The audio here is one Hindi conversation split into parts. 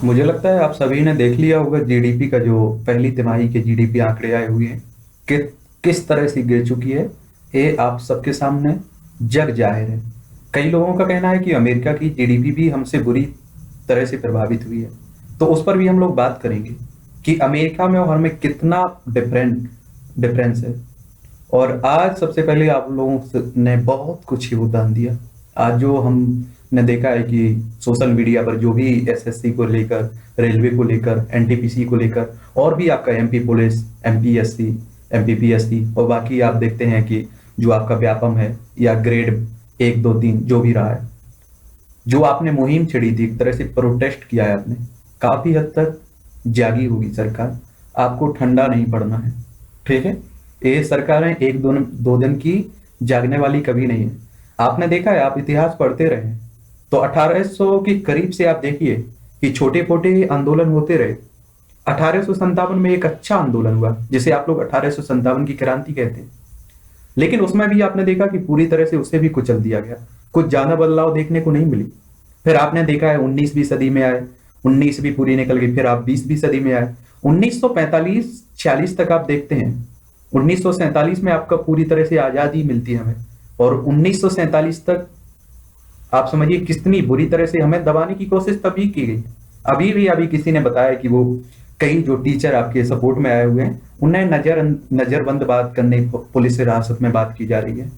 मुझे लगता है आप सभी ने देख लिया होगा जीडीपी का जो पहली तिमाही के जीडीपी आंकड़े आए हुए हैं कि किस तरह से गिर चुकी है। ये आप सबके सामने जग जाहिर है। कई लोगों का कहना है कि अमेरिका की जीडीपी भी हमसे बुरी तरह से प्रभावित हुई है। तो उस पर भी हम लोग बात करेंगे कि अमेरिका में और हमें कितना डिफरेंस है। और आज सबसे पहले आप लोगों ने बहुत कुछ योगदान दिया। आज जो हमने देखा है कि सोशल मीडिया पर जो भी एसएससी को लेकर, रेलवे को लेकर, एनटीपीसी को लेकर, और भी आपका एमपी पुलिस, एमपीएससी, एमपीपीएससी, और बाकी आप देखते हैं कि जो आपका व्यापम है या ग्रेड 1 2 3 जो भी रहा है, जो आपने मुहिम छेड़ी थी, एक तरह से प्रोटेस्ट किया है आपने, काफी हद तक जागी होगी सरकार। आपको ठंडा नहीं पड़ना है, ठीक है। ये सरकारें एक दो दो दिन की जागने वाली कभी नहीं है। आपने देखा है, आप इतिहास पढ़ते रहे हैं, तो 1800 के करीब से आप देखिए कि छोटे छोटे आंदोलन होते रहे। 1857 में एक अच्छा आंदोलन हुआ जिसे आप लोग 1857 की क्रांति कहते हैं, लेकिन उसमें भी आपने देखा कि पूरी तरह से उसे भी कुचल दिया गया। कुछ ज्यादा बदलाव देखने को नहीं मिली। फिर आपने देखा है 19वीं सदी में आए, 19 भी पूरी निकल गई, फिर आप 20वीं सदी में आए, 1945 46 तक आप देखते हैं। 1947 में आपका पूरी तरह से आजादी मिलती है हमें, और 1947 तक आप समझिए कितनी बुरी तरह से हमें दबाने की कोशिश तभी की गई। अभी किसी ने बताया कि वो कई जो टीचर आपके सपोर्ट में आए हुए हैं उन्हें नजरबंद बात करने, पुलिस हिरासत में बात की जा रही है।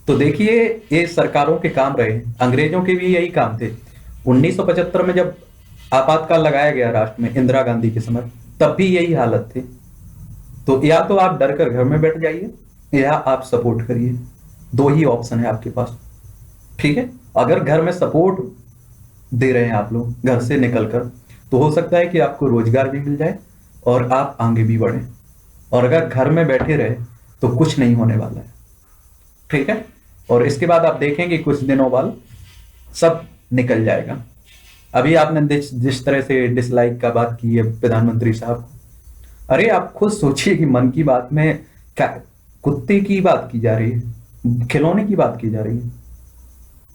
तो देखिए, ये सरकारों के काम रहे, अंग्रेजों के भी यही काम थे। 1975 में जब आपातकाल लगाया गया राष्ट्र में इंदिरा गांधी के समय, तब भी यही हालत थी। तो या तो आप डर कर घर में बैठ जाइए या आप सपोर्ट करिए, दो ही ऑप्शन है आपके पास, ठीक है। अगर घर में सपोर्ट दे रहे हैं आप लोग घर से निकलकर, तो हो सकता है कि आपको रोजगार भी मिल जाए और आप आगे भी बढ़े। और अगर घर में बैठे रहे तो कुछ नहीं होने वाला है, ठीक है। और इसके बाद आप देखेंगे कुछ दिनों बाद सब निकल जाएगा। अभी आपने जिस तरह से डिसलाइक का बात की है प्रधानमंत्री साहब को, अरे आप खुद सोचिए कि मन की बात में क्या कुत्ते की बात की जा रही है, खिलौने की बात की जा रही है।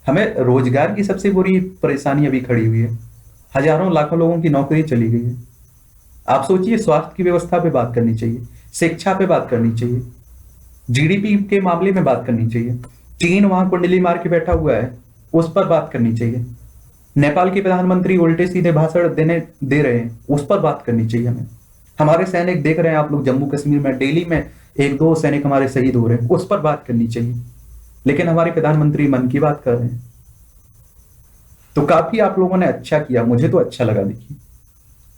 हमें रोजगार की सबसे बुरी परेशानी अभी खड़ी हुई है। हजारों लाखों लोगों की नौकरी चली गई है। आप सोचिए, स्वास्थ्य की व्यवस्था पे बात करनी चाहिए, शिक्षा पे बात करनी चाहिए, जीडीपी के मामले में बात करनी चाहिए। चीन वहां कुंडली मार के बैठा हुआ है, उस पर बात करनी चाहिए। नेपाल के प्रधानमंत्री उल्टे सीधे भाषण दे रहे हैं, उस पर बात करनी चाहिए हमें। हमारे सैनिक देख रहे हैं आप लोग, जम्मू कश्मीर में डेली में एक दो सैनिक हमारे शहीद हो रहे हैं, उस पर बात करनी चाहिए। लेकिन हमारे प्रधानमंत्री मन की बात कर रहे हैं। तो काफी आप लोगों ने अच्छा किया, मुझे तो अच्छा लगा। देखिए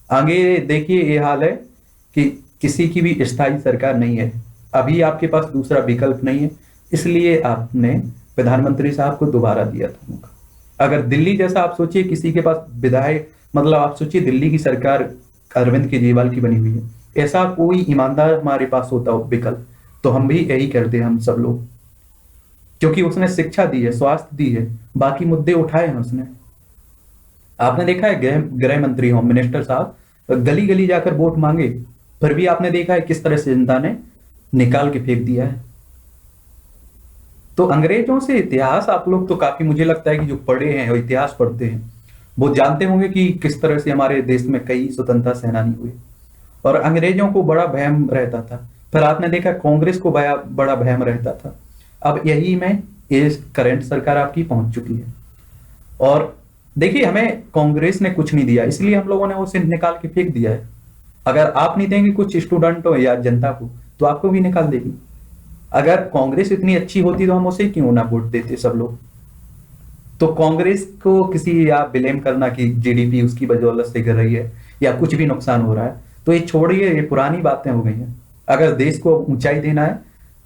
आगे देखिए, ये हाल है कि किसी की भी स्थायी सरकार नहीं है। अभी आपके पास दूसरा विकल्प नहीं है, इसलिए आपने प्रधानमंत्री साहब को दोबारा दिया था मौका। अगर दिल्ली जैसा आप सोचिए किसी के पास विधायक, मतलब आप सोचिए दिल्ली की सरकार अरविंद केजरीवाल की बनी हुई है, ऐसा कोई ईमानदार हमारे पास होता हो विकल्प, तो हम भी यही करते हैं हम सब लोग। क्योंकि उसने शिक्षा दी है, स्वास्थ्य दी है, बाकी मुद्दे उठाए हैं उसने। आपने देखा है गृह मंत्री होम मिनिस्टर साहब गली गली जाकर वोट मांगे, फिर भी आपने देखा है किस तरह से जनता ने निकाल के फेंक दिया है। तो अंग्रेजों से इतिहास आप लोग तो काफी, मुझे लगता है कि जो पढ़े हैं और इतिहास पढ़ते हैं वो जानते होंगे कि किस तरह से हमारे देश में कई स्वतंत्रता सेनानी हुए, और अंग्रेजों को बड़ा भयम रहता था। फिर आपने देखा कांग्रेस को बड़ा बड़ा भयम रहता था। अब यही में ये करंट सरकार आपकी पहुंच चुकी है। और देखिए, हमें कांग्रेस ने कुछ नहीं दिया, इसलिए हम लोगों ने उसे निकाल के फेंक दिया है। अगर आप नहीं देंगे कुछ स्टूडेंट हो या जनता को, तो आपको भी निकाल देगी। अगर कांग्रेस इतनी अच्छी होती तो हम उसे क्यों ना वोट देते सब लोग। तो कांग्रेस को किसी आप ब्लेम करना कि जीडीपी उसकी बदौलत से गिर रही है या कुछ भी नुकसान हो रहा है, तो ये छोड़िए, ये पुरानी बातें हो गई हैं। अगर देश को ऊंचाई देना है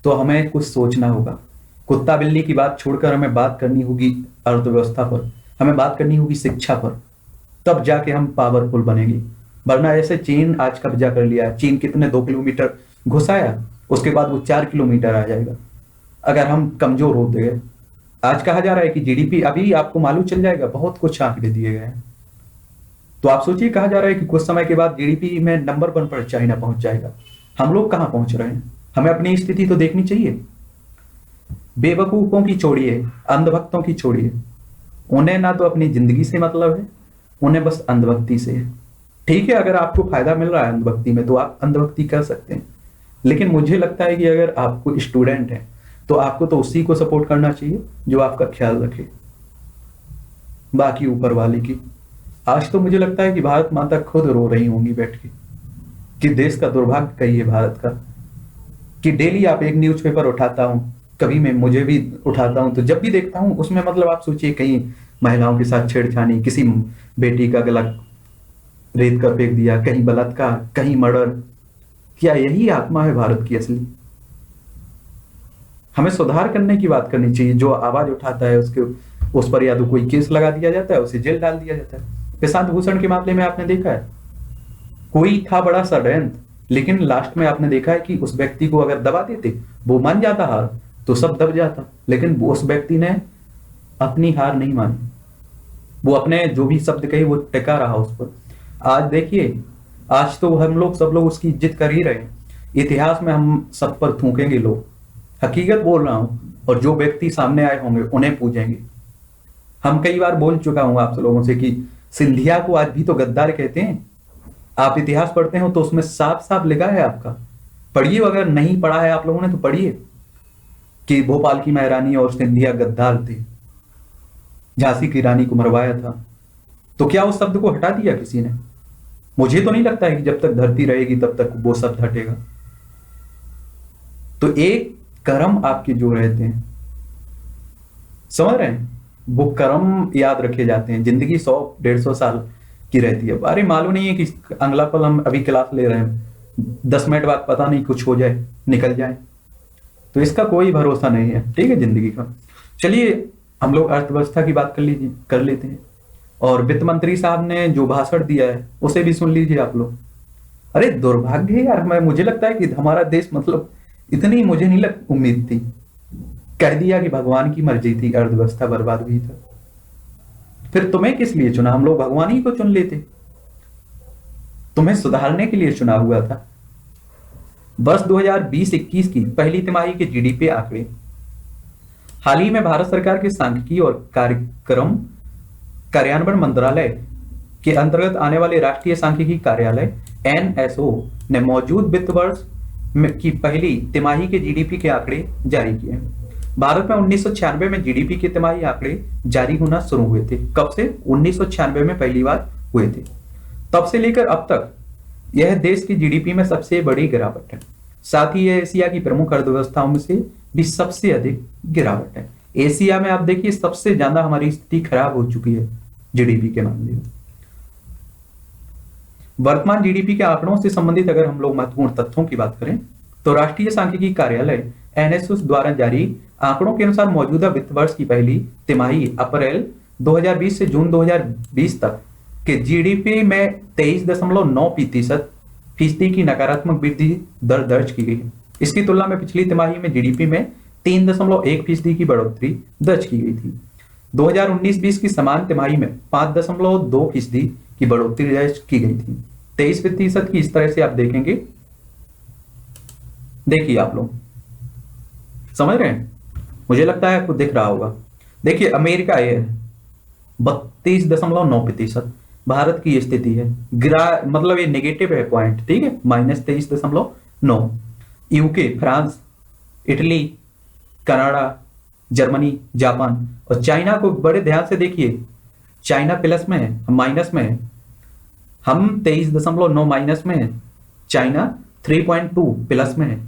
तो हमें कुछ सोचना होगा। कुत्ता बिल्ली की बात छोड़कर हमें बात करनी होगी अर्थव्यवस्था पर, हमें बात करनी होगी शिक्षा पर, तब जाके हम पावरफुल बनेंगे। वरना ऐसे चीन आज कब्जा कर लिया है, चीन कितने 2 किलोमीटर घुसाया, उसके बाद वो 4 किलोमीटर आ जाएगा अगर हम कमजोर होते गए। आज कहा जा रहा है कि जीडीपी, अभी आपको मालूम चल जाएगा, बहुत कुछ आंकड़े दिए गए हैं। तो आप सोचिए, कहा जा रहा है कि कुछ समय के बाद जीडीपी में नंबर 1 पर चाइना पहुंच जाएगा। हम लोग कहां पहुंच रहे हैं? हमें अपनी स्थिति तो देखनी चाहिए। बेवकूफों की छोड़िए, अंधभक्तों की छोड़िए, उन्हें ना तो अपनी जिंदगी से मतलब है उन्हें बस अंधभक्ति से है। ठीक है, अगर आपको फायदा मिल रहा है अंधभक्ति में तो आप अंधभक्ति कर सकते हैं, लेकिन मुझे लगता है कि अगर आपको स्टूडेंट है तो आपको तो उसी को सपोर्ट करना चाहिए जो आपका ख्याल रखे, बाकी ऊपर वाले की। आज तो मुझे लगता है कि भारत माता खुद रो रही होंगी बैठ के कि देश का दुर्भाग्य कही है भारत का, कि डेली आप एक न्यूज़पेपर उठाता हूँ, कभी मैं मुझे भी उठाता हूँ, तो जब भी देखता हूँ उसमें मतलब आप सोचिए कहीं महिलाओं के साथ छेड़छाड़ी, किसी बेटी का गला रेत कर फेंक दिया, कहीं बलात्कार, कहीं मर्डर। क्या यही आत्मा है भारत की असली? हमें सुधार करने की बात करनी चाहिए। जो आवाज उठाता है उसके उस पर या तो कोई केस लगा दिया जाता है, उसे जेल डाल दिया जाता है। प्रशांत भूषण के मामले में आपने देखा है, कोई था बड़ा षड्यंत्र, लेकिन लास्ट में आपने देखा है कि उस व्यक्ति को अगर दबा देते, वो मान जाता हार, तो सब दब जाता, लेकिन उस व्यक्ति ने अपनी हार नहीं मानी, वो अपने जो भी शब्द कहे वो टिका रहा उस पर। आज देखिए, आज तो हम लोग सब लोग उसकी इज्जत कर ही रहे हैं। इतिहास में हम सब पर थूकेंगे लोग, हकीकत बोल रहा हूं, और जो व्यक्ति सामने आए होंगे उन्हें पूजेंगे। हम कई बार बोल चुका हूं आप लोगों से कि सिंधिया को आज भी तो गद्दार कहते हैं। आप इतिहास पढ़ते हो तो उसमें साफ साफ लिखा है, आपका पढ़िए, अगर नहीं पढ़ा है आप लोगों ने तो पढ़िए, कि भोपाल की महारानी और सिंधिया गद्दार थे, झांसी की रानी को मरवाया था। तो क्या उस शब्द को हटा दिया किसी ने? मुझे तो नहीं लगता है कि जब तक धरती रहेगी तब तक वो शब्द हटेगा। तो एक कर्म आपके जो रहते हैं, समझ रहे हैं, वो कर्म याद रखे जाते हैं। जिंदगी 100-150 साल की रहती है। अरे मालूम नहीं है कि अगला पल हम अभी क्लास ले रहे हैं, 10 मिनट बाद पता नहीं कुछ हो जाए, निकल जाए, तो इसका कोई भरोसा नहीं है। ठीक है, जिंदगी का। चलिए हम लोग अर्थव्यवस्था की बात कर लेते हैं, और वित्त मंत्री साहब ने जो भाषण दिया है उसे भी सुन लीजिए आप लोग। अरे दुर्भाग्य है यार, मुझे लगता है कि हमारा देश मतलब इतनी मुझे नहीं उम्मीद थी। कह दिया कि भगवान की मर्जी थी, अर्थव्यवस्था बर्बाद हुई था। फिर तुम्हें किस लिए चुना? हम लोग भगवान ही को चुन लेते, तुम्हें सुधारने के लिए चुना हुआ था। वर्ष 2020-21 की पहली तिमाही के जीडीपी आंकड़े। हाल ही में भारत सरकार के सांख्यिकी और कार्यक्रम कार्यान्वयन मंत्रालय के अंतर्गत आने वाले राष्ट्रीय सांख्यिकी कार्यालय एनएसओ ने मौजूद वित्त वर्ष की पहली तिमाही के जीडीपी के आंकड़े जारी किए हैं। भारत में 1996 में जीडीपी के तिमाही आंकड़े जारी होना शुरू हुए थे। कब से? 1996 में पहली बार हुए थे। तब से लेकर अब तक यह देश की जीडीपी में सबसे बड़ी गिरावट है। साथ ही यह एशिया की प्रमुख अर्थव्यवस्थाओं में से भी सबसे अधिक गिरावट है। एशिया में आप देखिए सबसे ज्यादा हमारी स्थिति खराब हो चुकी है जीडीपी के मामले में। वर्तमान जीडीपी के आंकड़ों से संबंधित अगर हम लोग महत्वपूर्ण तथ्यों की बात करें तो राष्ट्रीय सांख्यिकी कार्यालय एनएसओ द्वारा जारी आंकड़ों के अनुसार मौजूदा वित्त वर्ष की पहली तिमाही अप्रैल 2020 से जून 2020 तक के जीडीपी में 23.9% की नकारात्मक वृद्धि दर दर्ज की गई है। इसकी तुलना में पिछली तिमाही में जीडीपी में 3.1% की बढ़ोतरी दर्ज की गई थी। 2019-20 की समान तिमाही में 5.2% की बढ़ोतरी दर्ज की गई थी। 23% की इस तरह से आप देखेंगे, देखिए आप लोग समझ रहे हैं, मुझे लगता है आपको दिख रहा होगा। देखिए अमेरिका ये 32.9%, भारत की स्थिति है मतलब ये नेगेटिव है पॉइंट, ठीक है, -23.9। UK, France, Italy, Canada, Germany, Japan और चाइना को बड़े ध्यान से देखिए। चाइना प्लस में है, हम माइनस में है। हम 23.9 माइनस में है, चाइना 3.2 प्लस में है।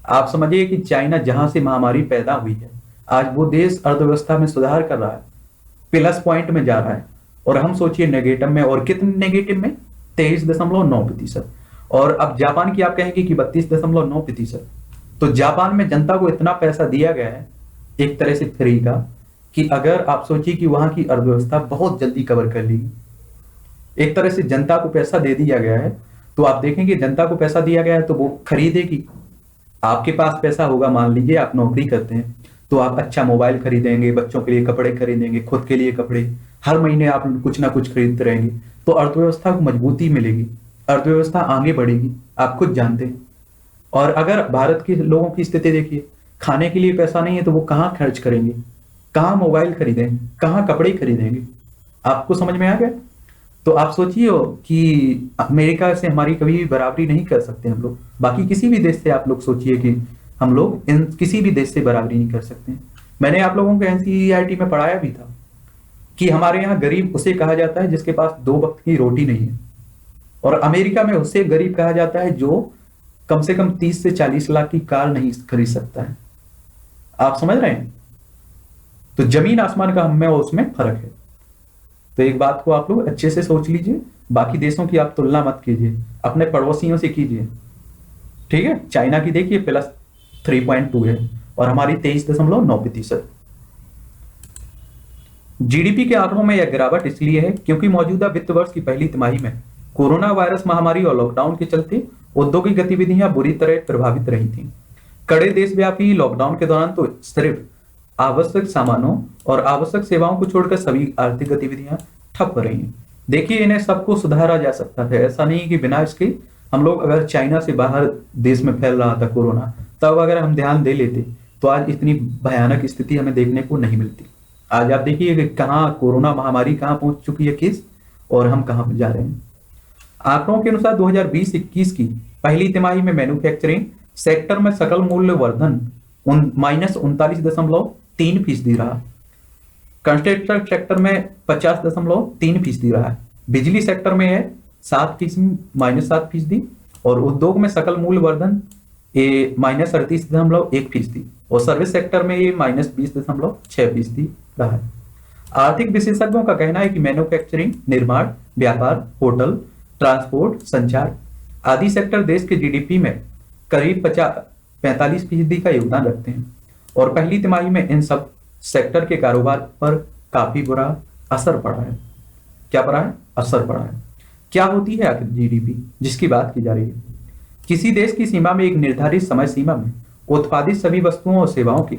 आप समझिए कि चाइना जहां से महामारी पैदा हुई है, आज वो देश अर्थव्यवस्था में सुधार कर रहा है, प्लस पॉइंट में जा रहा है, और हम सोचिए नेगेटिव में। और कितने नेगेटिव में? 23.9%। और अब जापान की आप कहेंगे कि 32.9%। तो जापान में जनता को इतना पैसा दिया गया है एक तरह से फ्री का, कि अगर आप सोचिए कि वहां की अर्थव्यवस्था बहुत जल्दी कवर कर लेगी। एक तरह से जनता को पैसा दे दिया गया है, तो आप देखेंगे जनता को पैसा दिया गया है तो वो खरीदेगी। आपके पास पैसा होगा, मान लीजिए आप नौकरी करते हैं, तो आप अच्छा मोबाइल खरीदेंगे, बच्चों के लिए कपड़े खरीदेंगे, खुद के लिए कपड़े, हर महीने आप कुछ ना कुछ खरीदते रहेंगे, तो अर्थव्यवस्था को मजबूती मिलेगी, अर्थव्यवस्था आगे बढ़ेगी, आप खुद जानते हैं। और अगर भारत के लोगों की स्थिति देखिए, खाने के लिए पैसा नहीं है तो वो कहाँ खर्च करेंगे, कहाँ मोबाइल खरीदेंगे, कहाँ कपड़े खरीदेंगे? आपको समझ में आ गया? तो आप सोचिए कि अमेरिका से हमारी कभी भी बराबरी नहीं कर सकते हम लोग, बाकी किसी भी देश से आप लोग सोचिए कि हम लोग इन किसी भी देश से बराबरी नहीं कर सकते। मैंने आप लोगों को एनसीईआरटी में पढ़ाया भी था कि हमारे यहाँ गरीब उसे कहा जाता है जिसके पास 2 वक्त की रोटी नहीं है, और अमेरिका में उसे गरीब कहा जाता है जो कम से कम 30 से 40 लाख की कार नहीं खरीद सकता है। आप समझ रहे हैं? तो जमीन आसमान का हमें उसमें फर्क है। तो एक बात को आप लोग अच्छे से सोच लीजिए, बाकी देशों की आप तुलना मत कीजिए, अपने पड़ोसियों से कीजिए। ठीक है, चाइना की देखिए +3.2 है और हमारी 23.9%। जीडीपी के आंकड़ों में यह गिरावट इसलिए है क्योंकि मौजूदा वित्त वर्ष की पहली तिमाही में कोरोना वायरस महामारी और लॉकडाउन के चलते औद्योगिक गतिविधियां बुरी तरह प्रभावित रही थीं। कड़े देशव्यापी लॉकडाउन के दौरान तो सिर्फ आवश्यक सामानों और आवश्यक सेवाओं को छोड़कर सभी आर्थिक गतिविधियां ठप रही हैं। देखिए, इन्हें सबको सुधारा जा सकता था, ऐसा नहीं कि बिना इसके हम लोग अगर चाइना से बाहर देश में फैल रहा था कोरोना, तब अगर हम ध्यान दे लेते तो आज इतनी भयानक स्थिति हमें देखने को नहीं मिलती। आज आप देखिए कि कहाँ कोरोना महामारी कहाँ पहुंच चुकी है केस, और हम कहाँ जा रहे हैं। आंकड़ों के अनुसार 2020-21 की पहली तिमाही में मैन्युफैक्चरिंग सेक्टर में सकल मूल्य वर्धन -39.3% रहा। कंस्ट्रक्शन सेक्टर में 50.3% रहा है। बिजली सेक्टर में है -7%, और उद्योग में सकल मूल्य वर्धन -38.1%, और सर्विस सेक्टर में ये -20.6% रहा है। आर्थिक विशेषज्ञों का कहना है कि मैन्युफैक्चरिंग, निर्माण, व्यापार, होटल, ट्रांसपोर्ट, संचार आदि सेक्टर देश के जीडीपी में करीब 45% का योगदान रखते हैं, और पहली तिमाही में इन सब सेक्टर के कारोबार पर काफी बुरा असर पड़ा है। क्या पड़ा है? असर पड़ा है। क्या होती है आखिर जीडीपी जिसकी बात की जा रही है? किसी देश की सीमा में एक निर्धारित समय सीमा में उत्पादित सभी वस्तुओं और सेवाओं के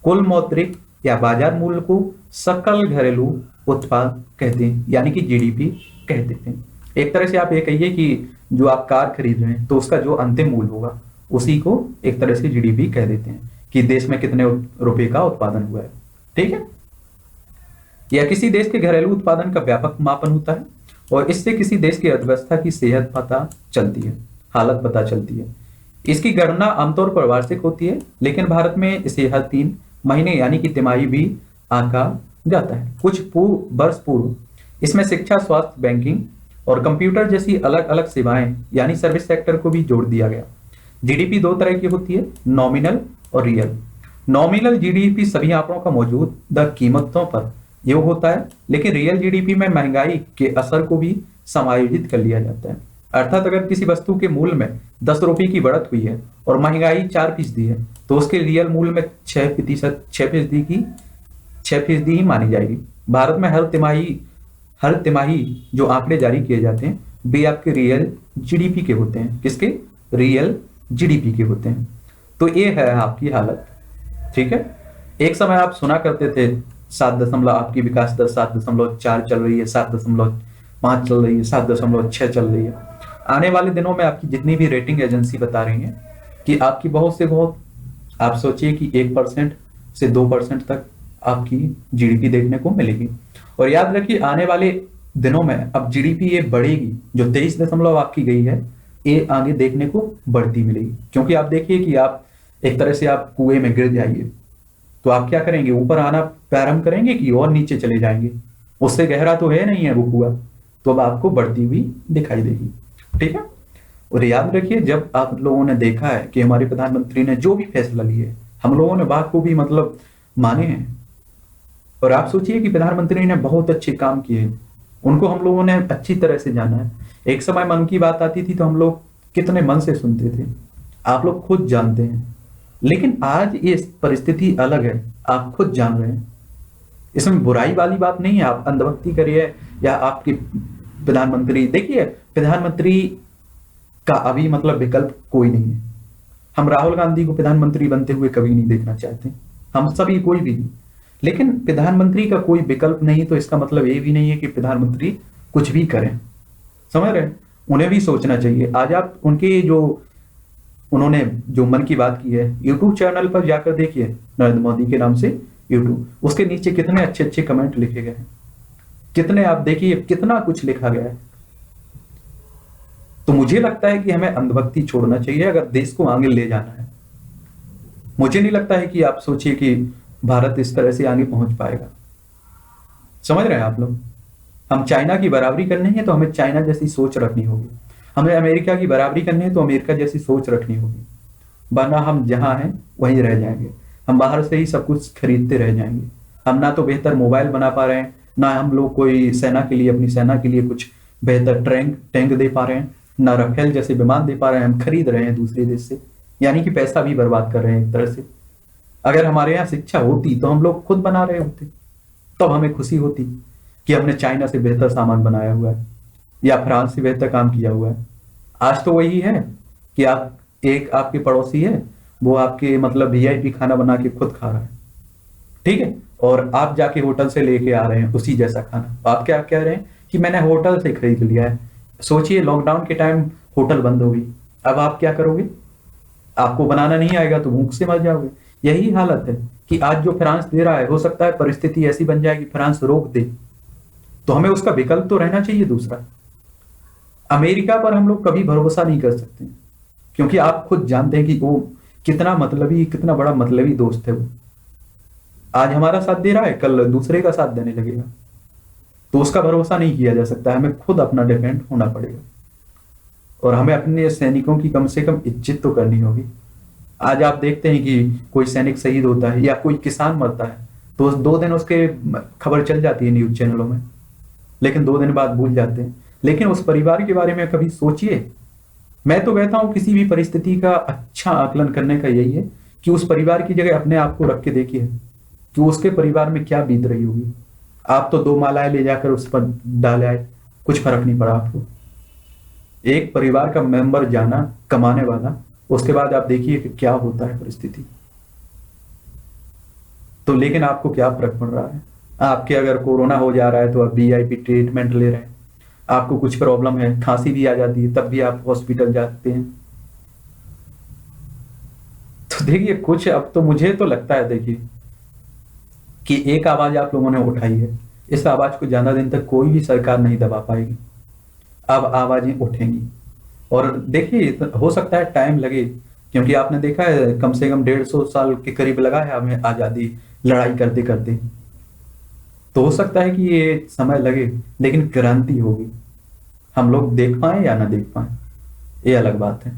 कुल मौद्रिक या बाजार मूल्य को सकल घरेलू उत्पाद कहते हैं, यानी कि जीडीपी कहते हैं। एक तरह से आप ये कहिए कि जो आप कार खरीद रहे हैं तो उसका जो अंतिम मूल्य होगा उसी को एक तरह से जीडीपी कह देते हैं, कि देश में कितने रुपए का उत्पादन हुआ है। ठीक है, यह किसी देश के घरेलू उत्पादन का व्यापक मापन होता है, और इससे किसी देश की अर्थव्यवस्था की सेहत पता चलती है, हालत पता चलती है। इसकी गणना आमतौर पर वार्षिक होती है, लेकिन भारत में इसे हर 3 महीने यानी कि तिमाही भी आंका जाता है। कुछ वर्ष पूर्व इसमें शिक्षा, स्वास्थ्य, बैंकिंग और कंप्यूटर जैसी अलग अलग सेवाएं यानी सर्विस सेक्टर को भी जोड़ दिया गया। जीडीपी 2 तरह की होती है, नॉमिनल और रियल। नॉमिनल जीडीपी सभी आंकड़ों का मौजूदा कीमतों पर योग होता है, लेकिन रियल जीडीपी में महंगाई के असर को भी समायोजित कर लिया जाता है। अर्थात अगर किसी वस्तु के मूल्य में 10 रुपए की बढ़त हुई है और महंगाई 4% है, तो उसके रियल मूल्य में 6% ही मानी जाएगी। भारत में हर तिमाही जो आंकड़े जारी किए जाते हैं वे आपके रियल जीडीपी के होते हैं। किसके? रियल जीडीपी के होते हैं। तो ये है आपकी हालत। ठीक है, एक समय आप सुना करते थे 7 आपकी विकास दर 7.4 चल रही है, 7.5 चल रही है, 7.6 चल रही है। आने वाले दिनों में आपकी जितनी भी रेटिंग एजेंसी बता रही हैं कि आपकी बहुत से बहुत, आप सोचिए कि 1% से 2% तक आपकी जीडीपी देखने को मिलेगी। और याद रखिए, आने वाले दिनों में अब जीडीपी ये बढ़ेगी, जो 23 आपकी गई है ये आगे देखने को बढ़ती मिलेगी। क्योंकि आप देखिए कि आप एक तरह से आप कुएं में गिर जाइए तो आप क्या करेंगे? ऊपर आना प्रारंभ करेंगे कि और नीचे चले जाएंगे? उससे गहरा तो है नहीं है वो कुआं, तो अब आपको बढ़ती हुई दिखाई देगी। ठीक है, और याद रखिए, जब आप लोगों ने देखा है कि हमारे प्रधानमंत्री ने जो भी फैसला लिए हम लोगों ने बाखूबी मतलब माने हैं। और आप सोचिए कि प्रधानमंत्री ने बहुत अच्छे काम किए, उनको हम लोगों ने अच्छी तरह से जाना है। एक समय मन की बात आती थी तो हम लोग कितने मन से सुनते थे, आप लोग खुद जानते हैं। लेकिन आज ये परिस्थिति अलग है, आप खुद जान रहे हैं। इसमें बुराई वाली बात नहीं है, आप अंधभक्ति करिए या आपके प्रधानमंत्री, देखिए प्रधानमंत्री का अभी मतलब विकल्प कोई नहीं है। हम राहुल गांधी को प्रधानमंत्री बनते हुए कभी नहीं देखना चाहते, हम सभी कोई भी नहीं। लेकिन प्रधानमंत्री का कोई विकल्प नहीं, तो इसका मतलब ये भी नहीं है कि प्रधानमंत्री कुछ भी करें। समझ रहे हैं? उन्हें भी सोचना चाहिए। आज आप उनके उन्होंने जो मन की बात की है यूट्यूब चैनल पर जाकर देखिए, नरेंद्र मोदी के नाम से यूट्यूब, उसके नीचे कितने अच्छे अच्छे कमेंट लिखे गए हैं। कितने आप देखिए कितना कुछ लिखा गया है। तो मुझे लगता है कि हमें अंधभक्ति छोड़ना चाहिए अगर देश को आगे ले जाना है। मुझे नहीं लगता है कि आप सोचिए कि भारत इस तरह से आगे पहुंच पाएगा। समझ रहे हैं आप लोग? हम चाइना की बराबरी करनी है तो हमें चाइना जैसी सोच रखनी होगी, हमें अमेरिका की बराबरी करनी है तो अमेरिका जैसी सोच रखनी होगी, वरना हम जहां हैं वहीं रह जाएंगे। हम बाहर से ही सब कुछ खरीदते रह जाएंगे। हम ना तो बेहतर मोबाइल बना पा रहे हैं, ना हम लोग कोई सेना के लिए, अपनी सेना के लिए कुछ बेहतर टैंक टैंक दे पा रहे हैं, ना राफेल जैसे विमान दे पा रहे हैं। हम खरीद रहे हैं दूसरे देश से, यानी कि पैसा भी बर्बाद कर रहे हैं एक तरह से। अगर हमारे यहाँ शिक्षा होती तो हम लोग खुद बना रहे होते, तब हमें खुशी होती कि हमने चाइना से बेहतर सामान बनाया हुआ है या फ्रांस से बेहतर काम किया हुआ है। आज तो वही है कि आप, एक आपके पड़ोसी है, वो आपके मतलब वीआईपी खाना बना के खुद खा रहा है, ठीक है, और आप जाके होटल से लेके आ रहे हैं उसी जैसा खाना। तो आप क्या कह रहे हैं कि मैंने होटल से खरीद लिया है। सोचिए लॉकडाउन के टाइम होटल बंद हो गई, अब आप क्या करोगे? आपको बनाना नहीं आएगा तो भूख से मर जाओगे। यही हालत है कि आज जो फ्रांस दे रहा है, हो सकता है परिस्थिति ऐसी बन जाए कि फ्रांस रोक दे, तो हमें उसका विकल्प तो रहना चाहिए दूसरा। अमेरिका पर हम लोग कभी भरोसा नहीं कर सकते, क्योंकि आप खुद जानते हैं कि वो कितना मतलबी, कितना बड़ा मतलबी दोस्त है वो। आज हमारा साथ दे रहा है, कल दूसरे का साथ देने लगेगा, तो उसका भरोसा नहीं किया जा सकता। हमें खुद अपना डिपेंड होना पड़ेगा और हमें अपने सैनिकों की कम से कम इज्जत तो करनी होगी। आज आप देखते हैं कि कोई सैनिक शहीद होता है या कोई किसान मरता है तो 2 दिन उसके खबर चल जाती है न्यूज चैनलों में, लेकिन 2 दिन बाद भूल जाते हैं। लेकिन उस परिवार के बारे में कभी सोचिए। मैं तो कहता हूं किसी भी परिस्थिति का अच्छा आकलन करने का यही है कि उस परिवार की जगह अपने आप को रख के देखिए कि उसके परिवार में क्या बीत रही होगी। आप तो 2 मालाएं ले जाकर उस पर डाले आए, कुछ फर्क नहीं पड़ा आपको। एक परिवार का मेंबर जाना कमाने वाला, उसके बाद आप देखिए कि क्या होता है परिस्थिति। तो लेकिन आपको क्या फर्क पड़ रहा है? आपके अगर कोरोना हो जा रहा है तो आप वीआईपी ट्रीटमेंट ले रहे हैं, आपको कुछ प्रॉब्लम है, खांसी भी आ जाती है, तब भी आप हॉस्पिटल जाते हैं। तो देखिए कुछ, अब तो मुझे तो लगता है देखिए कि एक आवाज आप लोगों ने उठाई है, इस आवाज को ज्यादा दिन तक कोई भी सरकार नहीं दबा पाएगी। अब आवाजें उठेंगी और देखिए हो सकता है टाइम लगे, क्योंकि आपने देखा है कम से कम 150 साल के करीब लगा है हमें आजादी लड़ाई करते करते। तो हो सकता है कि ये समय लगे, लेकिन क्रांति होगी। हम लोग देख पाए या ना देख पाए ये अलग बात है,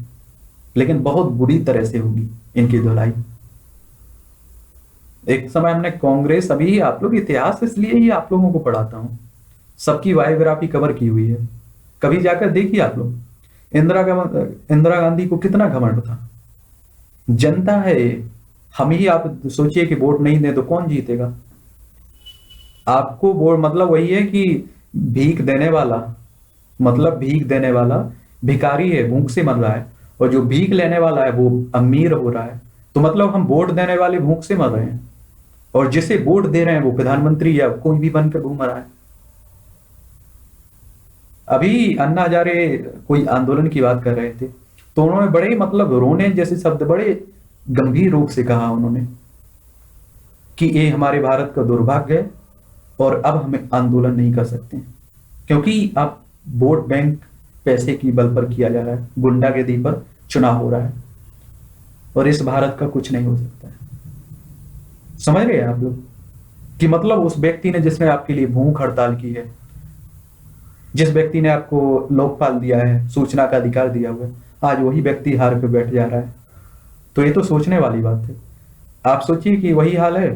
लेकिन बहुत बुरी तरह से होगी इनकी धुलाई। एक समय हमने कांग्रेस, अभी आप लोग इतिहास इसलिए ही आप लोगों को पढ़ाता हूं, सबकी बायोग्राफी कवर की हुई है, कभी जाकर देखिए आप लोग। इंदिरा गांधी को कितना घमंड था, जनता है हम ही। आप सोचिए कि वोट नहीं दे तो कौन जीतेगा? आपको वोट मतलब वही है कि भीख देने वाला, मतलब भीख देने वाला भिखारी है, भूख से मर रहा है, और जो भीख लेने वाला है वो अमीर हो रहा है। तो मतलब हम वोट देने वाले भूख से मर रहे हैं, और जिसे वोट दे रहे हैं वो प्रधानमंत्री या कोई भी बनकर घूम रहा है। अभी अन्ना हजारे कोई आंदोलन की बात कर रहे थे, तो उन्होंने बड़े मतलब रोने जैसे शब्द, बड़े गंभीर रूप से कहा उन्होंने कि ये हमारे भारत का दुर्भाग्य है और अब हमें आंदोलन नहीं कर सकते हैं, क्योंकि अब वोट बैंक पैसे की बल पर किया जा रहा है, गुंडागर्दी पर चुनाव हो रहा है, और इस भारत का कुछ नहीं हो सकता है। समझ रहे हैं आप लोग कि मतलब उस व्यक्ति ने, जिसने आपके लिए भूख हड़ताल की है, जिस व्यक्ति ने आपको लोकपाल दिया है, सूचना का अधिकार दिया हुआ है, आज वही व्यक्ति हार पे बैठ जा रहा है। तो ये तो सोचने वाली बात है। आप सोचिए कि वही हाल है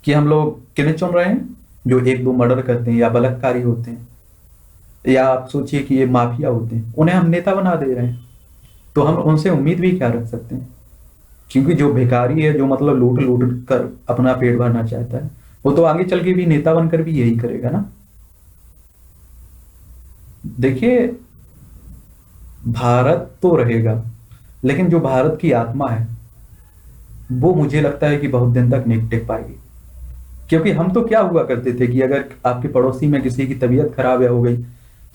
कि हम लोग किन्हें चुन रहे हैं, जो 1-2 मर्डर करते हैं या बलात्कारी होते हैं, या आप सोचिए कि ये माफिया होते हैं, उन्हें हम नेता बना दे रहे हैं। तो हम उनसे उम्मीद भी क्या रख सकते हैं? क्योंकि जो भिखारी है, जो मतलब लूट लूट कर अपना पेट भरना चाहता है, वो तो आगे चल के भी नेता बनकर भी यही करेगा ना। देखिए भारत तो रहेगा, लेकिन जो भारत की आत्मा है वो मुझे लगता है कि बहुत दिन तक नहीं टिक पाएगी। क्योंकि हम तो क्या हुआ करते थे कि अगर आपके पड़ोसी में किसी की तबीयत खराब या हो गई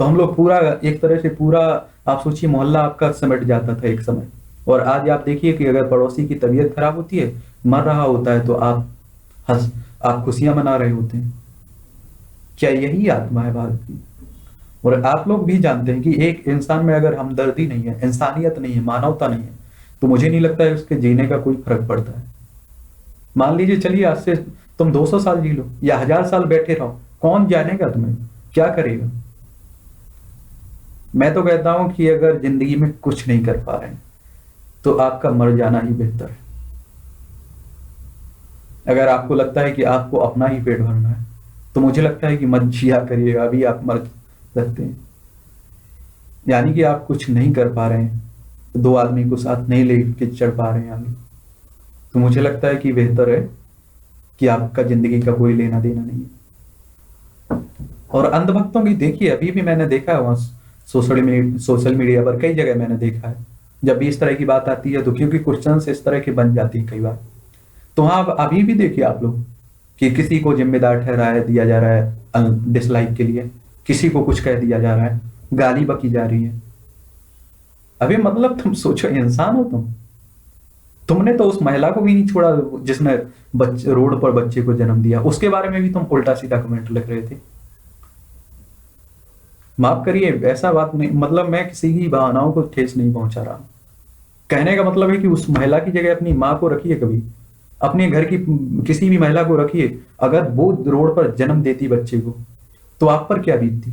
तो हम लोग पूरा, एक तरह से पूरा, आप सोचिए मोहल्ला आपका समेट जाता था एक समय। और आज आप देखिए कि अगर पड़ोसी की तबीयत खराब होती है, मर रहा होता है, तो आप खुशियां मना रहे होते हैं। क्या यही आत्मा है भारत की? और आप लोग भी जानते हैं कि एक इंसान में अगर हमदर्दी नहीं है, इंसानियत नहीं है, मानवता नहीं है, तो मुझे नहीं लगता है उसके जीने का कोई फर्क पड़ता है। मान लीजिए, चलिए आज से तुम 200 साल जी लो या 1000 साल बैठे रहो, कौन जानेगा तुम्हें क्या करेगा? मैं तो कहता हूं कि अगर जिंदगी में कुछ नहीं कर पा रहे हैं तो आपका मर जाना ही बेहतर है। अगर आपको लगता है कि आपको अपना ही पेट भरना है तो मुझे लगता है कि मत जिया करिएगा, अभी आप मर सकते हैं। यानी कि आप कुछ नहीं कर पा रहे हैं, दो आदमी को साथ नहीं लेके चढ़ पा रहे हैं आगे, तो मुझे लगता है कि बेहतर है कि आपका जिंदगी का कोई लेना देना नहीं है। और अंधभक्तों की देखिए, अभी भी मैंने देखा है वहां सोशल मीडिया पर कई जगह मैंने देखा है, जब भी इस तरह की बात आती है तो क्योंकि क्वेश्चन इस तरह के बन जाती है कई बार, तो हाँ अभी भी देखिए आप लोग कि किसी को जिम्मेदार ठहराया दिया जा रहा है डिसलाइक के लिए, किसी को कुछ कह दिया जा रहा है, गाली बकी जा रही है। अभी मतलब तुम सोचो, इंसान हो तुमने तो उस महिला को भी नहीं छोड़ा जिसने रोड पर बच्चे को जन्म दिया, उसके बारे में भी तुम उल्टा सीधा कमेंट लिख रहे थे। माफ करिए, ऐसा बात नहीं, मतलब मैं किसी की भावनाओं को ठेस नहीं पहुंचा रहा। कहने का मतलब है कि उस महिला की जगह अपनी माँ को रखिए, कभी अपने घर की किसी भी महिला को रखिए, अगर वो रोड पर जन्म देती बच्चे को तो आप पर क्या बीतती?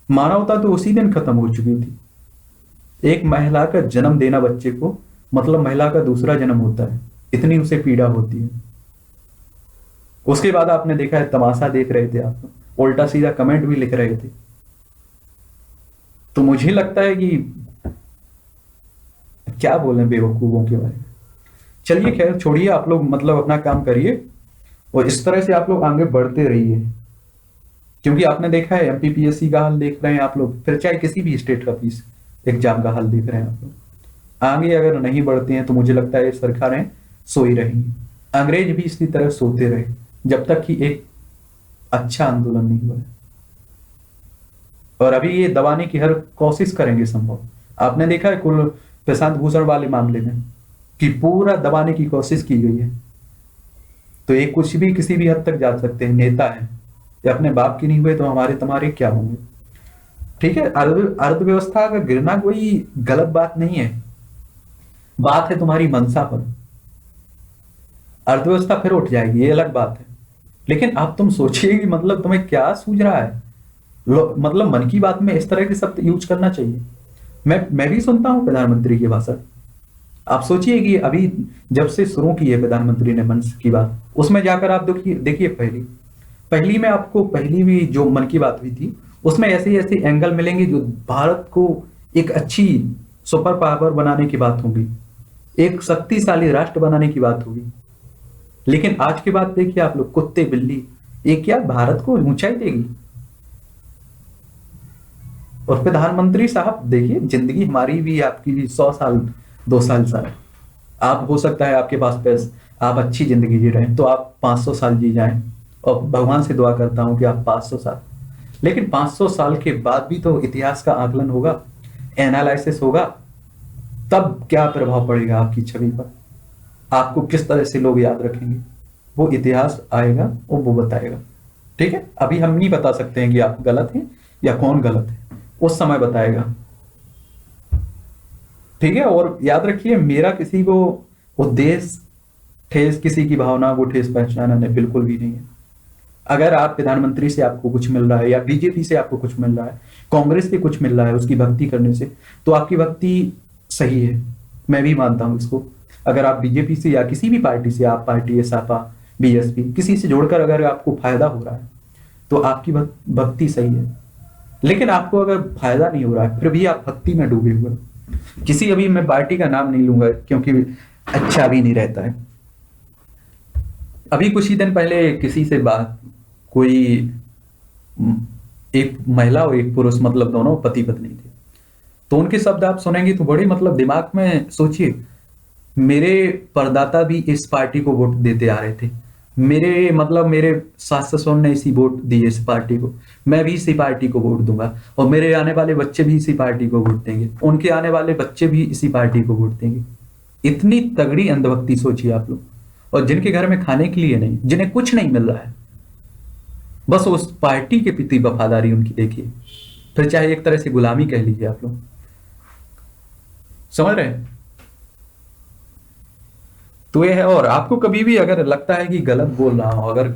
मानवता तो उसी दिन खत्म हो चुकी थी। एक महिला का जन्म देना बच्चे को मतलब महिला का दूसरा जन्म होता है, इतनी उसे पीड़ा होती है। उसके बाद आपने देखा है तमाशा देख रहे थे आप, उल्टा सीधा कमेंट भी लिख रहे थे। तो मुझे लगता है कि क्या बोलें बेवकूफों के बारे में। चलिए खैर छोड़िए, आप लोग मतलब अपना काम करिए और इस तरह से आप लोग आगे बढ़ते रहिए, क्योंकि आपने देखा है एमपीपीएससी का हाल देख रहे हैं आप लोग, फिर चाहे किसी भी स्टेट का फीस एग्जाम का हाल देख रहे हैं आप लोग। आगे अगर नहीं बढ़ते हैं तो मुझे लगता है सरकारें सोई रहेंगी, अंग्रेज भी इसी तरह सोते रहे जब तक कि एक अच्छा आंदोलन नहीं हुआ। और अभी ये दबाने की हर कोशिश करेंगे संभव। आपने देखा है कुल प्रशांत भूषण वाले मामले में कि पूरा दबाने की कोशिश की गई है। तो ये कुछ भी किसी भी हद तक जा सकते हैं, नेता है, ये अपने बाप की नहीं हुए तो हमारे तुम्हारे क्या होंगे? ठीक है, अर्थव्यवस्था का गिरना कोई गलत बात नहीं है, बात है तुम्हारी मंशा पर। अर्थव्यवस्था फिर उठ जाएगी, ये अलग बात है, लेकिन अब तुम सोचिए कि मतलब तुम्हें क्या सूझ रहा है। मतलब मन की बात में इस तरह के शब्द यूज करना चाहिए। मैं भी सुनता हूं प्रधानमंत्री की भाषण। आप सोचिए कि अभी जब से शुरू की है प्रधानमंत्री ने मन की बात, उसमें जाकर आप देखिए देखिए पहली पहली में आपको पहली भी जो मन की बात हुई थी उसमें ऐसे ऐसे एंगल मिलेंगे जो भारत को एक अच्छी सुपर पावर बनाने की बात होगी, एक शक्तिशाली राष्ट्र बनाने की बात होगी। लेकिन आज के बाद देखिए आप लोग, कुत्ते बिल्ली, ये क्या भारत को ऊंचाई देगी? और प्रधानमंत्री साहब देखिए, जिंदगी हमारी भी आपकी भी 100 साल 2 साल साल, आप हो सकता है आपके पास पैसा, आप अच्छी जिंदगी जी रहे हैं तो आप 500 साल जी जाएं, और भगवान से दुआ करता हूं कि आप 500 साल, लेकिन 500 साल के बाद भी तो इतिहास का आकलन होगा, एनालिसिस होगा, तब क्या प्रभाव पड़ेगा आपकी छवि पर, आपको किस तरह से लोग याद रखेंगे, वो इतिहास आएगा और वो बताएगा। ठीक है, अभी हम नहीं बता सकते हैं कि आप गलत हैं या कौन गलत है, उस समय बताएगा। ठीक है, और याद रखिए मेरा किसी को उद्देश्य ठेस किसी की भावना को ठेस पहुंचाना बिल्कुल भी नहीं है। अगर आप प्रधानमंत्री से आपको कुछ मिल रहा है या बीजेपी से आपको कुछ मिल रहा है, कांग्रेस से कुछ मिल रहा है उसकी भक्ति करने से, तो आपकी भक्ति सही है, मैं भी मानता हूं इसको। अगर आप बीजेपी से या किसी भी पार्टी से, आप पार्टी सपा बीएसपी किसी से जोड़कर अगर आपको फायदा हो रहा है तो आपकी भक्ति सही है। लेकिन आपको अगर फायदा नहीं हो रहा है फिर भी आप भक्ति में डूबे हुए, किसी अभी मैं पार्टी का नाम नहीं लूंगा क्योंकि अच्छा भी नहीं रहता है। अभी कुछ ही दिन पहले किसी से बात, कोई एक महिला और एक पुरुष, मतलब दोनों पति पत्नी थे, तो उनके शब्द आप सुनेंगे तो बड़े मतलब दिमाग में सोचिए, मेरे परदाता भी इस पार्टी को वोट देते आ रहे थे, मेरे मतलब मेरे सास ससुर ने इसी वोट दी इस पार्टी को, मैं भी इसी पार्टी को वोट दूंगा, और मेरे आने वाले बच्चे भी इसी पार्टी को वोट देंगे, उनके आने वाले बच्चे भी इसी पार्टी को वोट देंगे। इतनी तगड़ी अंधभक्ति सोचिए आप लोग, और जिनके घर में खाने के लिए नहीं, जिन्हें कुछ नहीं मिल रहा है, बस उस पार्टी के प्रति वफादारी उनकी देखिए, फिर चाहे एक तरह से गुलामी कह लीजिए आप लोग, समझ रहे हैं। तो ये है। और आपको कभी भी अगर लगता है कि गलत बोल रहा हूं, अगर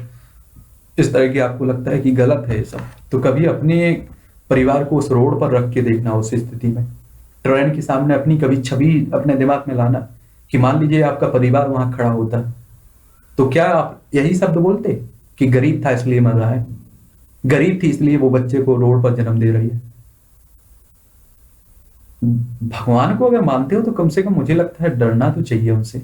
इस तरह की आपको लगता है कि गलत है ये सब, तो कभी अपने परिवार को उस रोड पर रख के देखना, उस स्थिति में ट्रेन के सामने अपनी कभी छवि अपने दिमाग में लाना कि मान लीजिए आपका परिवार वहां खड़ा होता, तो क्या आप यही शब्द बोलते कि गरीब था इसलिए मर रहा है, गरीब थी इसलिए वो बच्चे को रोड पर जन्म दे रही है। भगवान को अगर मानते हो तो कम से कम मुझे लगता है डरना तो चाहिए उनसे।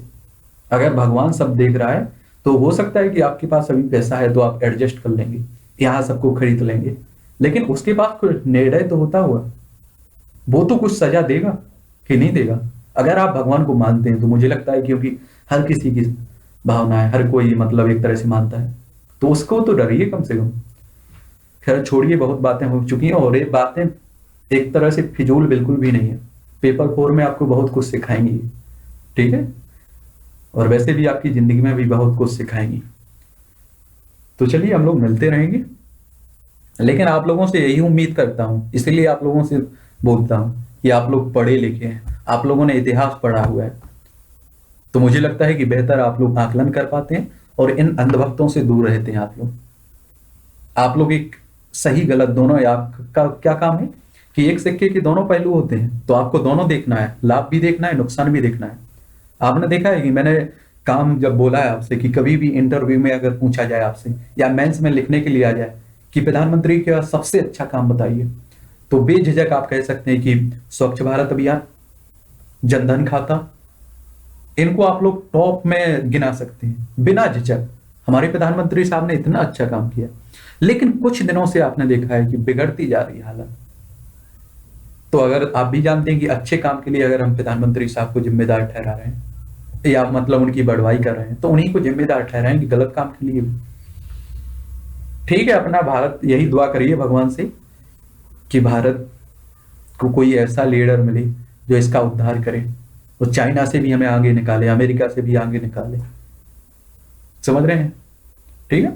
अगर भगवान सब देख रहा है तो हो सकता है कि आपके पास अभी पैसा है तो आप एडजस्ट कर लेंगे, यहाँ सबको खरीद लेंगे, लेकिन उसके पास कुछ निर्णय तो होता हुआ, वो तो कुछ सजा देगा कि नहीं देगा। अगर आप भगवान को मानते हैं तो मुझे लगता है, क्योंकि हर किसी की भावना है, हर कोई मतलब एक तरह से मानता है, तो उसको तो डरिए कम से कम। खैर छोड़िए, बहुत बातें हो चुकी हैं, और ये बातें एक तरह से फिजूल बिल्कुल भी नहीं है। पेपर 4 में आपको बहुत कुछ सिखाएंगी, ठीक है, और वैसे भी आपकी जिंदगी में भी बहुत कुछ सिखाएंगी। तो चलिए हम लोग मिलते रहेंगे, लेकिन आप लोगों से यही उम्मीद करता हूं, इसलिए आप लोगों से बोलता हूं कि आप लोग पढ़े लिखे हैं, आप लोगों ने इतिहास पढ़ा हुआ है, तो मुझे लगता है कि बेहतर आप लोग आकलन कर पाते हैं और इन अंधभक्तों से दूर रहते हैं। आप लोग एक सही गलत दोनों, आपका क्या काम है कि एक सिक्के के दोनों पहलू होते हैं, तो आपको दोनों देखना है, लाभ भी देखना है, नुकसान भी देखना है। आपने देखा है कि मैंने काम जब बोला है आपसे कि कभी भी इंटरव्यू में अगर पूछा जाए आपसे या मेंस में लिखने के लिए आ जाए कि प्रधानमंत्री का सबसे अच्छा काम बताइए, तो बेझिझक आप कह सकते हैं कि स्वच्छ भारत अभियान, जनधन खाता, इनको आप लोग टॉप में गिना सकते हैं बिना झिझक। हमारे प्रधानमंत्री साहब ने इतना अच्छा काम किया, लेकिन कुछ दिनों से आपने देखा है कि बिगड़ती जा रही हालत। तो अगर आप भी जानते हैं कि अच्छे काम के लिए अगर हम प्रधानमंत्री साहब को जिम्मेदार ठहरा रहे हैं या मतलब उनकी बढ़वाई कर रहे हैं, तो उन्हीं को जिम्मेदार ठहराएंगे गलत काम के लिए भी। ठीक है, अपना भारत, यही दुआ करिए भगवान से कि भारत को कोई ऐसा लीडर मिले जो इसका उद्धार करे, और चाइना से भी हमें आगे निकाले, अमेरिका से भी आगे निकाले, समझ रहे हैं। ठीक है।